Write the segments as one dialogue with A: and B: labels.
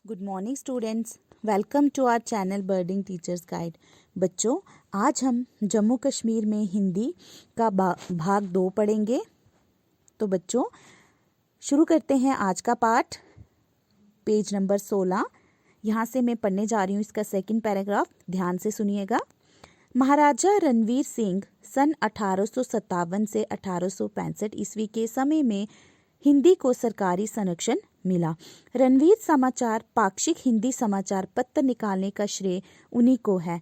A: Good morning students, welcome to our channel birding teachers guide. बच्चों, आज हम जम्मू कश्मीर में हिंदी का भाग 2 पढ़ेंगे। तो बच्चों शुरू करते हैं आज का पाठ। पेज नंबर 16 यहाँ से मैं पढ़ने जा रही हूँ इसका सेकंड पैराग्राफ। ध्यान से सुनिएगा। महाराजा रणवीर सिंह सन 1857 से 1865 ईस्वी के समय में हिंदी को सरकारी संरक्षण मिला। रणवीर समाचार पाक्षिक हिंदी समाचार पत्र निकालने का श्रेय उन्हीं को है।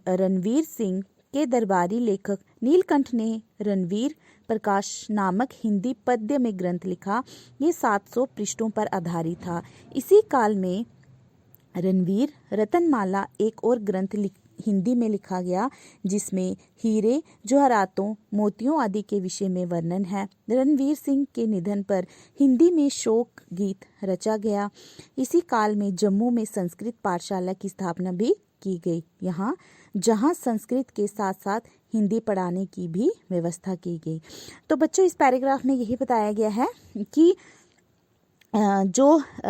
A: रणवीर सिंह के दरबारी लेखक नीलकंठ ने रणवीर प्रकाश नामक हिंदी पद्य में ग्रंथ लिखा। ये 700 पृष्ठों पर आधारित था। इसी काल में रणवीर रतनमाला एक और ग्रंथ हिंदी में लिखा गया, जिसमें हीरे जवाहरातों मोतियों आदि के विषय में वर्णन है। रणवीर सिंह के निधन पर हिंदी में शोक गीत रचा गया। इसी काल में जम्मू में संस्कृत पाठशाला की स्थापना भी की गई, जहां संस्कृत के साथ साथ हिंदी पढ़ाने की भी व्यवस्था की गई। तो बच्चों, इस पैराग्राफ में यही बताया गया है कि जो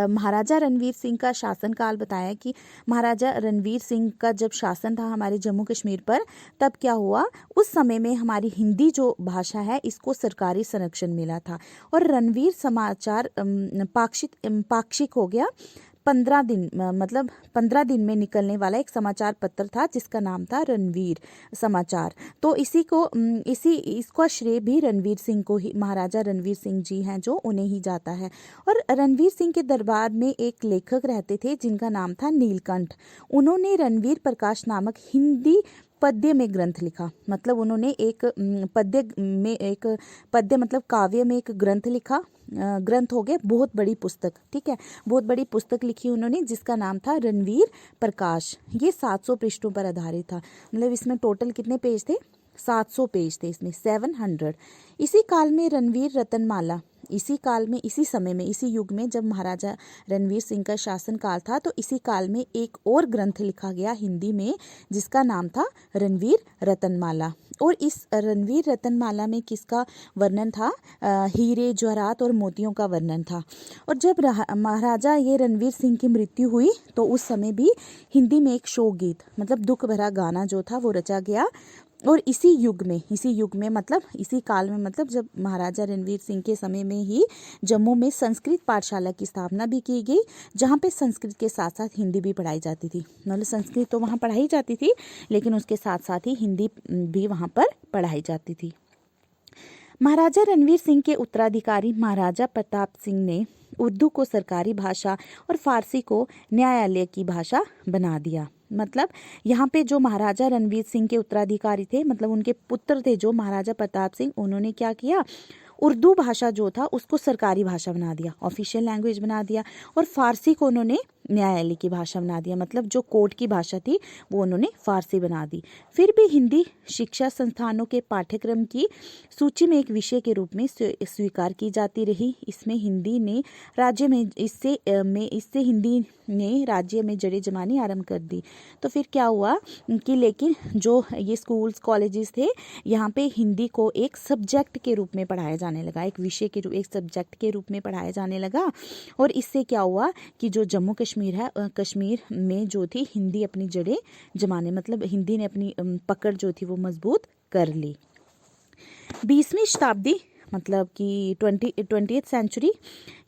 A: महाराजा रणवीर सिंह का शासनकाल बताया कि महाराजा रणवीर सिंह का जब शासन था हमारे जम्मू कश्मीर पर, तब क्या हुआ, उस समय में हमारी हिंदी जो भाषा है इसको सरकारी संरक्षण मिला था। और रणवीर समाचार पाक्षिक हो गया। 15 दिन मतलब 15 दिन में निकलने वाला एक समाचार पत्र था जिसका नाम था रणवीर समाचार। तो इसका श्रेय भी रणवीर सिंह को ही, महाराजा रणवीर सिंह जी हैं जो, उन्हें ही जाता है। और रणवीर सिंह के दरबार में एक लेखक रहते थे जिनका नाम था नीलकंठ। उन्होंने रणवीर प्रकाश नामक हिंदी पद्य में ग्रंथ लिखा। मतलब उन्होंने एक पद्य मतलब काव्य में एक ग्रंथ लिखा। ग्रंथ हो गए बहुत बड़ी पुस्तक, ठीक है, बहुत बड़ी पुस्तक लिखी उन्होंने जिसका नाम था रणवीर प्रकाश। ये 700 पृष्ठों पर आधारित था। मतलब इसमें टोटल कितने पेज थे? 700 पेज थे इसमें, 700। इसी काल में रणवीर रतनमाला, इसी समय में, इसी युग में जब महाराजा रणवीर सिंह का शासन काल था, तो इसी काल में एक और ग्रंथ लिखा गया हिंदी में जिसका नाम था रणवीर रतनमाला। और इस रणवीर रतनमाला में किसका वर्णन था? हीरे जवाहरात और मोतियों का वर्णन था। और जब महाराजा ये रणवीर सिंह की मृत्यु हुई तो उस समय भी हिंदी में एक शोक गीत मतलब दुख भरा गाना जो था वो रचा गया। और इसी युग में मतलब इसी काल में, मतलब जब महाराजा रणवीर सिंह के समय में ही जम्मू में संस्कृत पाठशाला की स्थापना भी की गई, जहाँ पे संस्कृत के साथ साथ हिंदी भी पढ़ाई जाती थी। मतलब संस्कृत तो वहाँ पढ़ाई जाती थी, लेकिन उसके साथ साथ ही हिंदी भी वहाँ पर पढ़ाई जाती थी। महाराजा रणवीर सिंह के उत्तराधिकारी महाराजा प्रताप सिंह ने उर्दू को सरकारी भाषा और फारसी को न्यायालय की भाषा बना दिया। मतलब यहाँ पे जो महाराजा रणवीर सिंह के उत्तराधिकारी थे, मतलब उनके पुत्र थे जो महाराजा प्रताप सिंह, उन्होंने क्या किया, उर्दू भाषा जो था उसको सरकारी भाषा बना दिया, ऑफिशियल लैंग्वेज बना दिया। और फारसी को उन्होंने न्यायालय की भाषा बना दिया। मतलब जो कोर्ट की भाषा थी वो उन्होंने फारसी बना दी। फिर भी हिंदी शिक्षा संस्थानों के पाठ्यक्रम की सूची में एक विषय के रूप में स्वीकार की जाती रही। इससे हिंदी ने राज्य में जड़ें जमानी आरंभ कर दी। तो फिर क्या हुआ कि लेकिन जो ये स्कूल्स कॉलेजेस थे, यहाँ पे हिंदी को एक सब्जेक्ट के रूप में पढ़ाया जाने लगा, एक विषय के रूप, एक सब्जेक्ट के रूप में पढ़ाया जाने लगा। और इससे क्या हुआ कि जो जम्मू कश्मीर है, कश्मीर में जो थी हिंदी अपनी जड़ें जमाने, मतलब हिंदी ने अपनी पकड़ जो थी वो मजबूत कर ली। 20वीं शताब्दी मतलब कि 20th सेंचुरी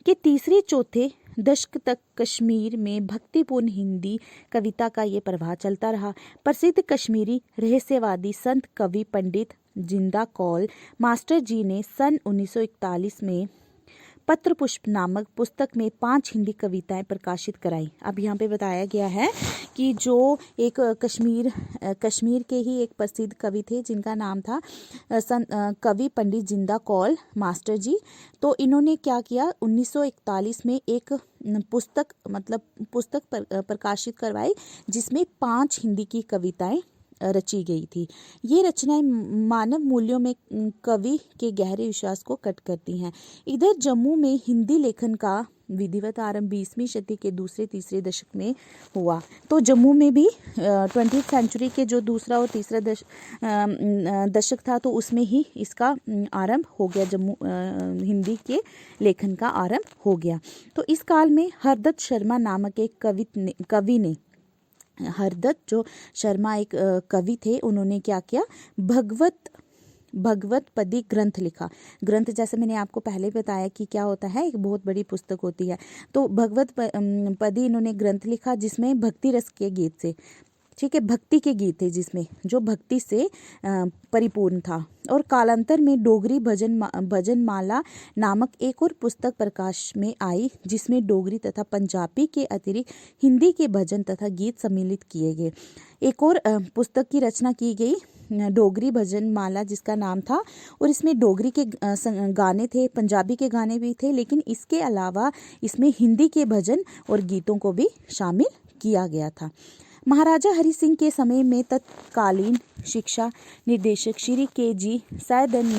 A: के तीसरे चौथे दशक तक कश्मीर में भक्तिपूर्ण हिंदी कविता का ये प्रवाह चलता रहा। प्रसिद्ध कश्मीरी रहस्यवादी संत कवि पंडित जिंदा कौल मास्टर जी ने सन 1941 में पत्र पुष्प नामक पुस्तक में 5 हिंदी कविताएं प्रकाशित कराई। अब यहाँ पे बताया गया है कि जो एक कश्मीर के ही एक प्रसिद्ध कवि थे जिनका नाम था कवि पंडित जिंदा कौल मास्टर जी। तो इन्होंने क्या किया, 1941 में एक पुस्तक प्रकाशित करवाई जिसमें 5 हिंदी की कविताएं रची गई थी। ये रचनाएं मानव मूल्यों में कवि के गहरे विश्वास को कट करती हैं। इधर जम्मू में हिंदी लेखन का विधिवत आरंभ 20वीं शती के दूसरे तीसरे दशक में हुआ। तो जम्मू में भी 20वीं सेंचुरी के जो दूसरा और तीसरा दशक था, तो उसमें ही इसका आरंभ हो गया, जम्मू हिंदी के लेखन का आरंभ हो गया। तो इस काल में हरदत्त शर्मा नामक एक कवि ने हरदत्त जो शर्मा एक कवि थे, उन्होंने क्या किया, भगवत पदी ग्रंथ लिखा। ग्रंथ जैसे मैंने आपको पहले बताया कि क्या होता है, एक बहुत बड़ी पुस्तक होती है। तो भगवत पदी इन्होंने ग्रंथ लिखा जिसमें भक्ति रस के गीत से, ठीक है, भक्ति के गीत थे जिसमें जो भक्ति से परिपूर्ण था। और कालांतर में डोगरी भजन माला नामक एक और पुस्तक प्रकाश में आई जिसमें डोगरी तथा पंजाबी के अतिरिक्त हिंदी के भजन तथा गीत सम्मिलित किए गए। एक और पुस्तक की रचना की गई, डोगरी भजन माला, जिसका नाम था, और इसमें डोगरी के गाने थे, पंजाबी के गाने भी थे, लेकिन इसके अलावा इसमें हिंदी के भजन और गीतों को भी शामिल किया गया था। महाराजा हरि सिंह के समय में तत्कालीन शिक्षा निर्देशक श्री के.जी. सैयदन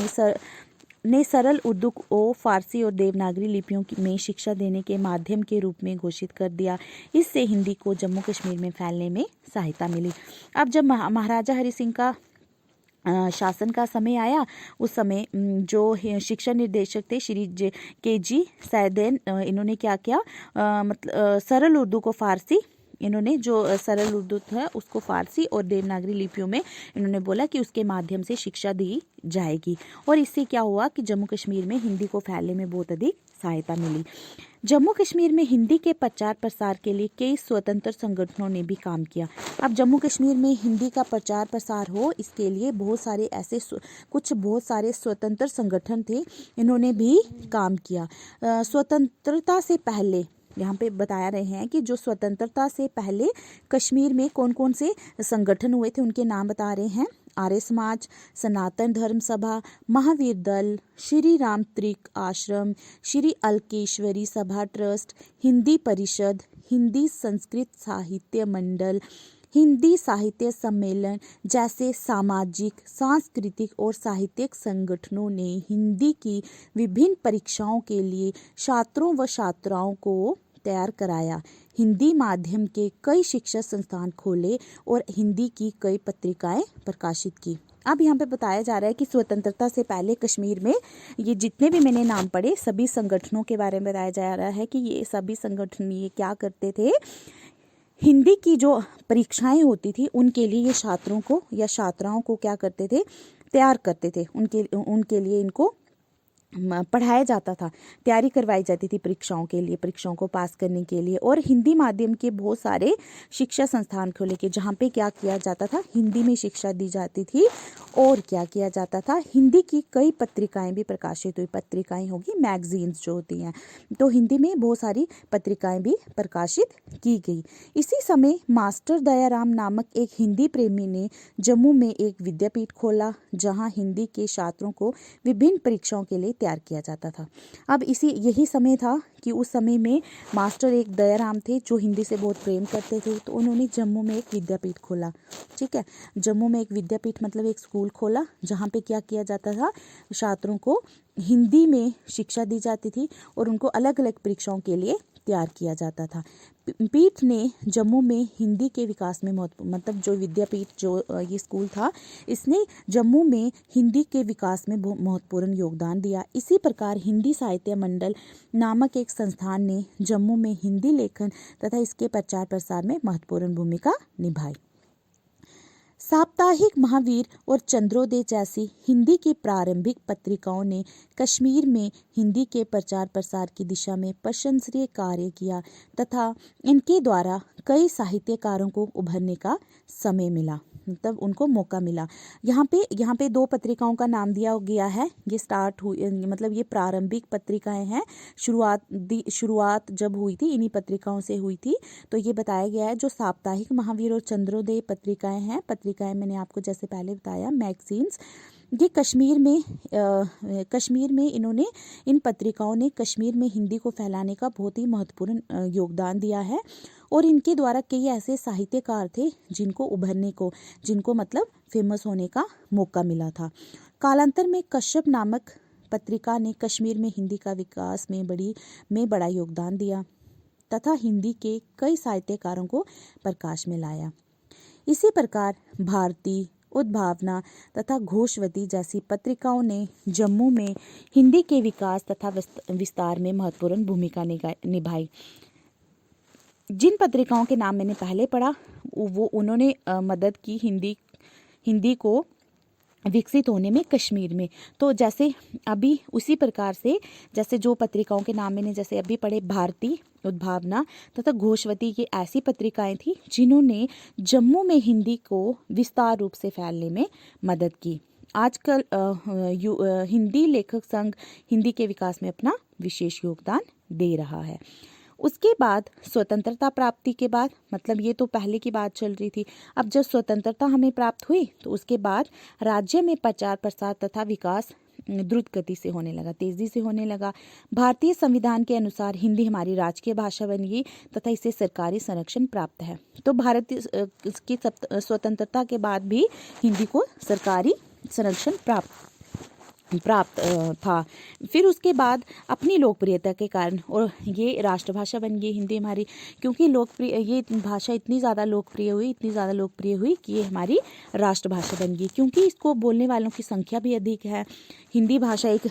A: ने सरल उर्दू को फारसी और देवनागरी लिपियों में शिक्षा देने के माध्यम के रूप में घोषित कर दिया। इससे हिंदी को जम्मू कश्मीर में फैलने में सहायता मिली। अब जब महाराजा हरि सिंह का शासन का समय आया, उस समय जो शिक्षा निर्देशक थे श्री के.जी. सैयदन, इन्होंने क्या किया, मतलब सरल उर्दू को फारसी, इन्होंने जो सरल उर्दू है उसको फारसी और देवनागरी लिपियों में इन्होंने बोला कि उसके माध्यम से शिक्षा दी जाएगी। और इससे क्या हुआ कि जम्मू कश्मीर में हिंदी को फैलने में बहुत अधिक सहायता मिली। जम्मू कश्मीर में हिंदी के प्रचार प्रसार के लिए कई स्वतंत्र संगठनों ने भी काम किया। अब जम्मू कश्मीर में हिंदी का प्रचार प्रसार हो, इसके लिए बहुत सारे स्वतंत्र संगठन थे, इन्होंने भी काम किया। स्वतंत्रता से पहले यहाँ पे बताया रहे हैं कि जो स्वतंत्रता से पहले कश्मीर में कौन कौन से संगठन हुए थे, उनके नाम बता रहे हैं। आर्य समाज, सनातन धर्म सभा, महावीर दल, श्री राम त्रिक आश्रम, श्री अलकेश्वरी सभा ट्रस्ट, हिंदी परिषद, हिंदी संस्कृत साहित्य मंडल, हिंदी साहित्य सम्मेलन जैसे सामाजिक, सांस्कृतिक और साहित्यिक संगठनों ने हिंदी की विभिन्न परीक्षाओं के लिए छात्रों व छात्राओं को तैयार कराया। हिंदी माध्यम के कई शिक्षा संस्थान खोले और हिंदी की कई पत्रिकाएं प्रकाशित की। अब यहाँ पे बताया जा रहा है कि स्वतंत्रता से पहले कश्मीर में ये जितने भी मैंने नाम पढ़े, सभी संगठनों के बारे में बताया जा रहा है कि ये सभी संगठन ये क्या करते थे, हिंदी की जो परीक्षाएं होती थी उनके लिए ये छात्रों को या छात्राओं को क्या करते थे, तैयार करते थे। उनके लिए इनको पढ़ाया जाता था, तैयारी करवाई जाती थी परीक्षाओं के लिए, परीक्षाओं को पास करने के लिए। और हिंदी माध्यम के बहुत सारे शिक्षा संस्थान खोले के जहाँ पे क्या किया जाता था, हिंदी में शिक्षा दी जाती थी। और क्या किया जाता था, हिंदी की कई पत्रिकाएं भी प्रकाशित हुई। पत्रिकाएं होगी मैगजीन्स जो होती हैं, तो हिंदी में बहुत सारी पत्रिकाएं भी प्रकाशित की गई। इसी समय मास्टर दयाराम नामक एक हिंदी प्रेमी ने जम्मू में एक विद्यापीठ खोला जहाँ हिंदी के छात्रों को विभिन्न परीक्षाओं के लिए तैयार किया जाता था। अब यही समय था कि उस समय में मास्टर एक दयाराम थे जो हिंदी से बहुत प्रेम करते थे, तो उन्होंने जम्मू में एक विद्यापीठ खोला। ठीक है, जम्मू में एक विद्यापीठ मतलब एक स्कूल खोला जहाँ पे क्या किया जाता था, छात्रों को हिंदी में शिक्षा दी जाती थी और उनको अलग अलग परीक्षाओं के लिए तैयार किया जाता था। पीठ ने जम्मू में हिंदी के विकास में मतलब जो विद्यापीठ जो ये स्कूल था, इसने जम्मू में हिंदी के विकास में बहुत महत्वपूर्ण योगदान दिया। इसी प्रकार हिंदी साहित्य मंडल नामक एक संस्थान ने जम्मू में हिंदी लेखन तथा इसके प्रचार प्रसार में महत्वपूर्ण भूमिका निभाई। साप्ताहिक महावीर और चंद्रोदय जैसी हिंदी की प्रारंभिक पत्रिकाओं ने कश्मीर में हिंदी के प्रचार प्रसार की दिशा में प्रशंसनीय कार्य किया तथा इनके द्वारा कई साहित्यकारों को उभरने का समय मिला, मतलब उनको मौका मिला। यहाँ पे दो पत्रिकाओं का नाम दिया गया है। ये स्टार्ट हुई, मतलब ये प्रारंभिक पत्रिकाएं हैं। शुरुआत जब हुई थी इन्हीं पत्रिकाओं से हुई थी। तो ये बताया गया है जो साप्ताहिक महावीर और चंद्रोदय पत्रिकाएं हैं, पत्रिकाएं मैंने आपको जैसे पहले बताया मैगजीन्स, ये कश्मीर में इन्होंने इन पत्रिकाओं ने कश्मीर में हिंदी को फैलाने का बहुत ही महत्वपूर्ण योगदान दिया है। और इनके द्वारा कई ऐसे साहित्यकार थे जिनको मतलब फेमस होने का मौका मिला था। कालांतर में कश्यप नामक पत्रिका ने कश्मीर में हिंदी का विकास में बड़ा योगदान दिया तथा हिंदी के कई साहित्यकारों को प्रकाश में लाया। इसी प्रकार भारती, उद्भावना तथा घोषवती जैसी पत्रिकाओं ने जम्मू में हिंदी के विकास तथा विस्तार में महत्वपूर्ण भूमिका निभाई। जिन पत्रिकाओं के नाम मैंने पहले पढ़ा वो उन्होंने मदद की हिंदी को विकसित होने में कश्मीर में। तो जैसे अभी उसी प्रकार से जैसे जो पत्रिकाओं के नाम मैंने जैसे अभी पढ़े, भारती, उद्भावना तथा घोषवती, ये ऐसी पत्रिकाएं थी जिन्होंने जम्मू में हिंदी को विस्तार रूप से फैलने में मदद की। आजकल हिंदी लेखक संघ हिंदी के विकास में अपना विशेष योगदान दे रहा है। उसके बाद स्वतंत्रता प्राप्ति के बाद, मतलब ये तो पहले की बात चल रही थी, अब जब स्वतंत्रता हमें प्राप्त हुई तो उसके बाद राज्य में प्रचार प्रसार तथा विकास द्रुत गति से होने लगा, तेजी से होने लगा। भारतीय संविधान के अनुसार हिंदी हमारी राजकीय भाषा बन गई तथा इसे सरकारी संरक्षण प्राप्त है। तो भारत की स्वतंत्रता के बाद भी हिंदी को सरकारी संरक्षण प्राप्त था। फिर उसके बाद अपनी लोकप्रियता के कारण और ये राष्ट्रभाषा बन गई हिंदी हमारी, क्योंकि ये भाषा इतनी ज़्यादा लोकप्रिय हुई कि ये हमारी राष्ट्रभाषा बन गई, क्योंकि इसको बोलने वालों की संख्या भी अधिक है। हिंदी भाषा एक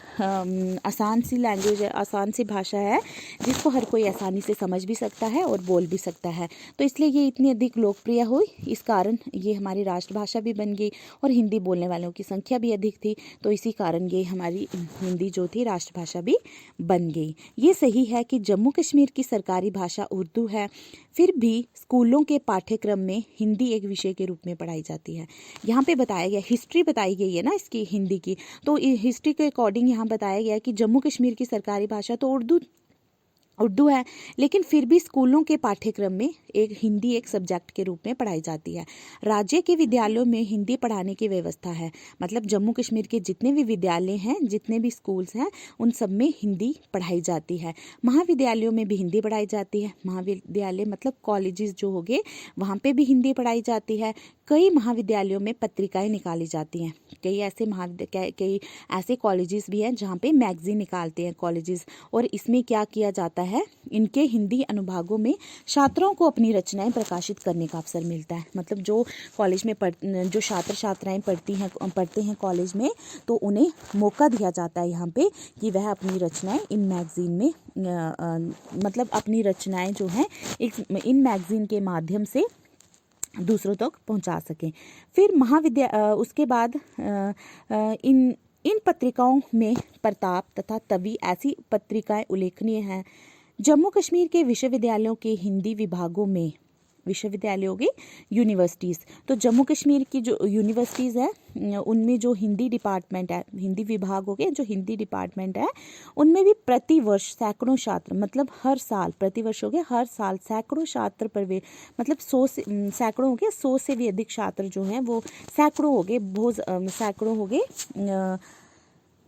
A: आसान सी लैंग्वेज है, आसान सी भाषा है जिसको हर कोई आसानी से समझ भी सकता है और बोल भी सकता है। तो इसलिए ये इतनी अधिक लोकप्रिय हुई, इस कारण ये हमारी राष्ट्रभाषा भी बन गई और हिंदी बोलने वालों की संख्या भी अधिक थी, तो इसी कारण ये हमारी हिंदी जो थी राष्ट्रभाषा भी बन गई। ये सही है कि जम्मू कश्मीर की सरकारी भाषा उर्दू है, फिर भी स्कूलों के पाठ्यक्रम में हिंदी एक विषय के रूप में पढ़ाई जाती है। यहाँ पे बताया गया, हिस्ट्री बताई गई है ना इसकी हिंदी की, तो हिस्ट्री के अकॉर्डिंग यहाँ बताया गया कि जम्मू कश्मीर की सरकारी भाषा तो उर्दू है, लेकिन फिर भी स्कूलों के पाठ्यक्रम में हिंदी एक सब्जेक्ट के रूप में पढ़ाई जाती है। राज्य के विद्यालयों में हिंदी पढ़ाने की व्यवस्था है, मतलब जम्मू कश्मीर के जितने भी विद्यालय हैं, जितने भी स्कूल्स हैं, उन सब में हिंदी पढ़ाई जाती है। महाविद्यालयों में भी हिंदी पढ़ाई जाती है। महाविद्यालय मतलब कॉलेजेस जो हो गए, वहाँ पे भी हिंदी पढ़ाई जाती है। कई महाविद्यालयों में पत्रिकाएं निकाली जाती हैं। कई ऐसे कॉलेजेस भी हैं जहाँ पे मैगजीन निकालते हैं कॉलेजेस, और इसमें क्या किया जाता है, इनके हिंदी अनुभागों में छात्रों को अपनी रचनाएं प्रकाशित करने का अवसर मिलता है। मतलब जो कॉलेज में जो छात्र छात्राएं पढ़ते हैं कॉलेज में, तो उन्हें मौका दिया जाता है यहाँ पे कि वह अपनी रचनाएं इन मैगजीन में मतलब अपनी रचनाएं जो हैं इन मैगजीन के माध्यम से दूसरों तक पहुंचा सकें। फिर उसके बाद इन पत्रिकाओं में प्रताप तथा तवी ऐसी पत्रिकाएं उल्लेखनीय हैं। जम्मू कश्मीर के विश्वविद्यालयों के हिंदी विभागों में, विश्वविद्यालय हो गए यूनिवर्सिटीज़, तो जम्मू कश्मीर की जो यूनिवर्सिटीज़ है उनमें जो हिंदी डिपार्टमेंट है, हिंदी विभाग हो गए, जो हिंदी डिपार्टमेंट है उनमें भी प्रतिवर्ष सैकड़ों छात्र, मतलब हर साल, प्रतिवर्ष हो गया, हर साल सैकड़ों छात्र प्रवेश, मतलब 100 से भी अधिक छात्र जो हैं वो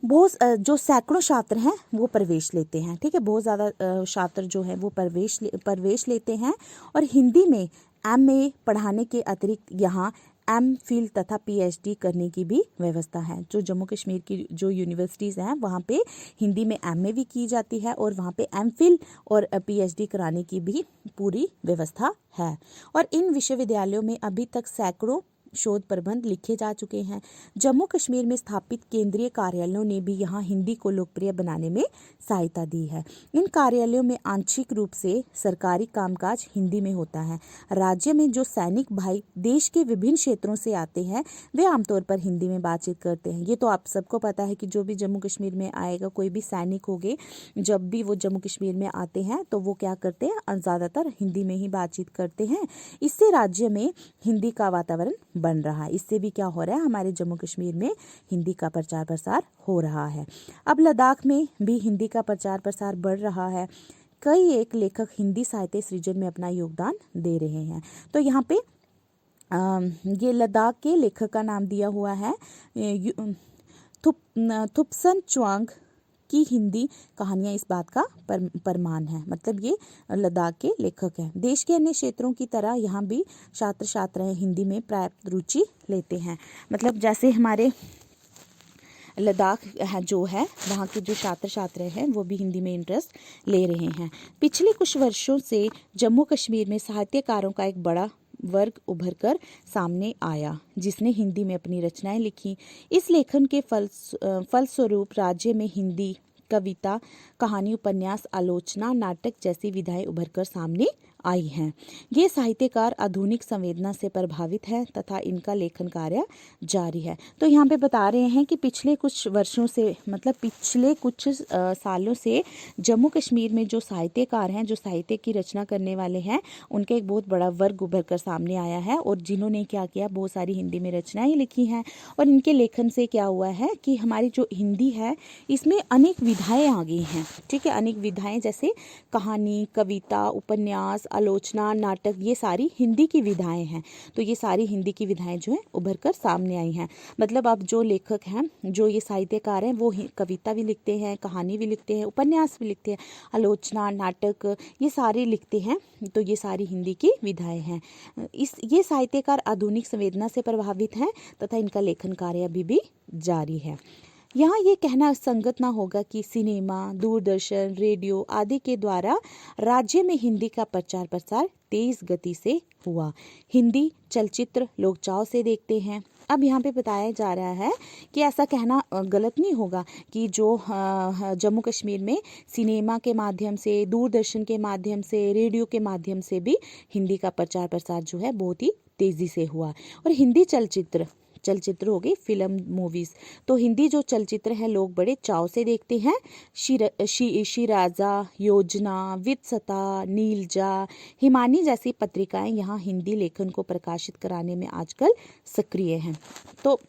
A: जो सैकड़ों छात्र हैं वो प्रवेश लेते हैं। ठीक है, बहुत ज़्यादा छात्र जो हैं वो प्रवेश लेते हैं। और हिंदी में MA पढ़ाने के अतिरिक्त यहाँ MPhil तथा PhD करने की भी व्यवस्था है। जो जम्मू कश्मीर की जो यूनिवर्सिटीज़ हैं वहाँ पे हिंदी में MA भी की जाती है और वहाँ पे MPhil और PhD कराने की भी पूरी व्यवस्था है। और इन विश्वविद्यालयों में अभी तक सैकड़ों शोध प्रबंध लिखे जा चुके हैं। जम्मू कश्मीर में स्थापित केंद्रीय कार्यालयों ने भी यहाँ हिंदी को लोकप्रिय बनाने में सहायता दी है। इन कार्यालयों में आंशिक रूप से सरकारी कामकाज हिंदी में होता है। राज्य में जो सैनिक भाई देश के विभिन्न क्षेत्रों से आते हैं वे आमतौर पर हिंदी में बातचीत करते हैं। ये तो आप सबको पता है कि जो भी जम्मू कश्मीर में आएगा, कोई भी सैनिक हो गए, जब भी वो जम्मू कश्मीर में आते हैं तो वो क्या करते हैं, ज़्यादातर हिंदी में ही बातचीत करते हैं। इससे राज्य में हिंदी का वातावरण बन रहा है। इससे भी क्या हो रहा है, हमारे जम्मू कश्मीर में हिंदी का प्रचार प्रसार हो रहा है। अब लद्दाख में भी हिंदी का प्रचार प्रसार बढ़ रहा है। कई एक लेखक हिंदी साहित्य सृजन में अपना योगदान दे रहे हैं। तो यहाँ पे ये लद्दाख के लेखक का नाम दिया हुआ है थुप्सन चुआंग की हिंदी कहानियाँ इस बात का प्रमाण है। मतलब ये लद्दाख के लेखक हैं। देश के अन्य क्षेत्रों की तरह यहाँ भी छात्र छात्राएं हिंदी में पर्याप्त रुचि लेते हैं। मतलब जैसे हमारे लद्दाख जो है वहाँ के जो छात्र छात्राएं हैं वो भी हिंदी में इंटरेस्ट ले रहे हैं। पिछले कुछ वर्षों से जम्मू कश्मीर में साहित्यकारों का एक बड़ा वर्ग उभर कर सामने आया जिसने हिंदी में अपनी रचनाएं लिखी। इस लेखन के फलस्वरूप राज्य में हिंदी कविता, कहानी, उपन्यास, आलोचना, नाटक जैसी विधाएं उभर कर सामने आई हैं। ये साहित्यकार आधुनिक संवेदना से प्रभावित है तथा इनका लेखन कार्य जारी है। तो यहाँ पे बता रहे हैं कि पिछले कुछ वर्षों से, मतलब पिछले कुछ सालों से जम्मू कश्मीर में जो साहित्यकार हैं, जो साहित्य की रचना करने वाले हैं, उनका एक बहुत बड़ा वर्ग उभर कर सामने आया है और जिन्होंने क्या किया, बहुत सारी हिंदी में रचनाएं लिखी हैं। और इनके लेखन से क्या हुआ है कि हमारी जो हिंदी है इसमें अनेक विधाएं आ गई हैं। ठीक है, अनेक विधाएं जैसे कहानी, कविता, उपन्यास, आलोचना, नाटक, ये सारी हिंदी की विधाएं हैं। तो ये सारी हिंदी की विधाएं जो है उभर कर सामने आई हैं। मतलब अब जो लेखक हैं, जो ये साहित्यकार हैं, वो कविता भी लिखते हैं, कहानी भी लिखते हैं, उपन्यास भी लिखते हैं, आलोचना, नाटक, ये सारे लिखते हैं। तो ये सारी हिंदी की विधाएं हैं। ये साहित्यकार आधुनिक संवेदना से प्रभावित हैं तथा इनका लेखन कार्य अभी भी जारी है। यहाँ ये कहना संगत ना होगा कि सिनेमा, दूरदर्शन, रेडियो आदि के द्वारा राज्य में हिंदी का प्रचार प्रसार तेज गति से हुआ। हिंदी चलचित्र लोग चाव से देखते हैं। अब यहाँ पे बताया जा रहा है कि ऐसा कहना गलत नहीं होगा कि जो जम्मू कश्मीर में सिनेमा के माध्यम से, दूरदर्शन के माध्यम से, रेडियो के माध्यम से भी हिंदी का प्रचार प्रसार जो है बहुत ही तेज़ी से हुआ। और हिंदी चलचित्र हो गई, फिल्म, मूवीज, तो हिंदी जो चलचित्र है लोग बड़े चाव से देखते हैं। शिराजा, योजना, वित्सता, नीलजा, हिमानी जैसी पत्रिकाएं यहाँ हिंदी लेखन को प्रकाशित कराने में आजकल सक्रिय हैं। तो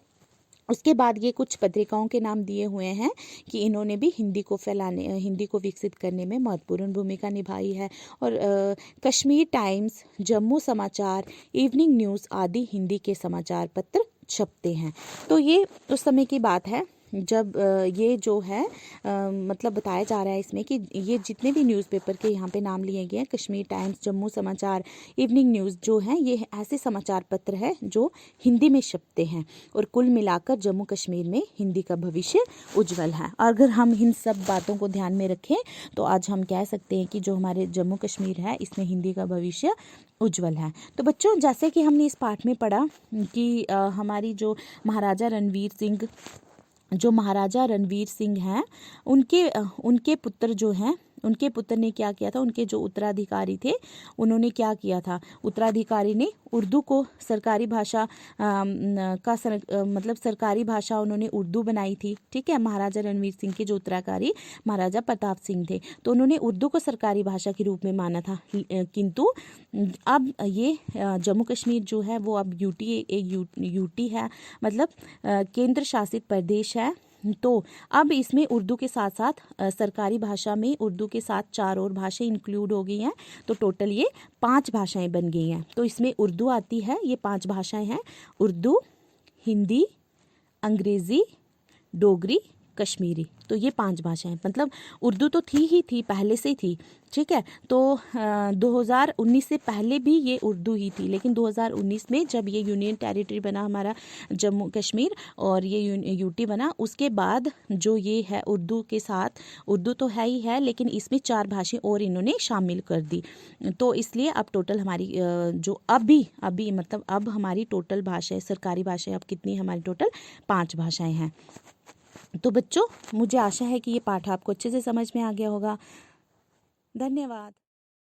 A: उसके बाद ये कुछ पत्रिकाओं के नाम दिए हुए हैं कि इन्होंने भी हिंदी को विकसित करने में महत्वपूर्ण भूमिका निभाई है। और कश्मीर टाइम्स, जम्मू समाचार, इवनिंग न्यूज़ आदि हिंदी के समाचार पत्र छपते हैं। तो ये उस समय की बात है जब ये जो है मतलब बताया जा रहा है इसमें कि ये जितने भी न्यूज़पेपर के यहाँ पे नाम लिए गए हैं, कश्मीर टाइम्स, जम्मू समाचार, इवनिंग न्यूज़ जो हैं, ये ऐसे समाचार पत्र हैं जो हिंदी में छपते हैं। और कुल मिलाकर जम्मू कश्मीर में हिंदी का भविष्य उज्जवल है। अगर हम इन सब बातों को ध्यान में रखें तो आज हम कह सकते हैं कि जो हमारे जम्मू कश्मीर है इसमें हिंदी का भविष्य उज्जवल है। तो बच्चों, जैसे कि हमने इस पाठ में पढ़ा कि हमारी जो महाराजा रणवीर सिंह हैं, उनके पुत्र जो हैं, उनके पुत्र ने क्या किया था, उनके जो उत्तराधिकारी थे उन्होंने क्या किया था, उत्तराधिकारी ने उर्दू को सरकारी भाषा मतलब सरकारी भाषा उन्होंने उर्दू बनाई थी। ठीक है, महाराजा रणवीर सिंह के जो उत्तराधिकारी महाराजा प्रताप सिंह थे, तो उन्होंने उर्दू को सरकारी भाषा के रूप में माना था। किंतु अब ये जम्मू कश्मीर जो है वो अब यूटी है, मतलब केंद्र शासित प्रदेश है। तो अब इसमें उर्दू के साथ साथ सरकारी भाषा में उर्दू के साथ 4 और भाषाएं इंक्लूड हो गई हैं। तो टोटल ये 5 भाषाएं बन गई हैं। तो इसमें उर्दू आती है, ये 5 भाषाएं हैं, उर्दू, हिंदी, अंग्रेज़ी, डोगरी, कश्मीरी। तो ये 5 भाषाएं, मतलब उर्दू तो थी पहले से थी। ठीक है, तो 2019 से पहले भी ये उर्दू ही थी, लेकिन 2019 में जब ये यूनियन टेरिटरी बना हमारा जम्मू कश्मीर और ये यूटी बना, उसके बाद जो ये है उर्दू के साथ, उर्दू तो है ही है लेकिन इसमें 4 भाषाएं और इन्होंने शामिल कर दी। तो इसलिए अब टोटल हमारी जो अभी मतलब अब हमारी टोटल भाषाएं, सरकारी भाषाएं अब कितनी, हमारी टोटल 5 भाषाएं हैं। तो बच्चों, मुझे आशा है कि ये पाठ आपको अच्छे से समझ में आ गया होगा। धन्यवाद।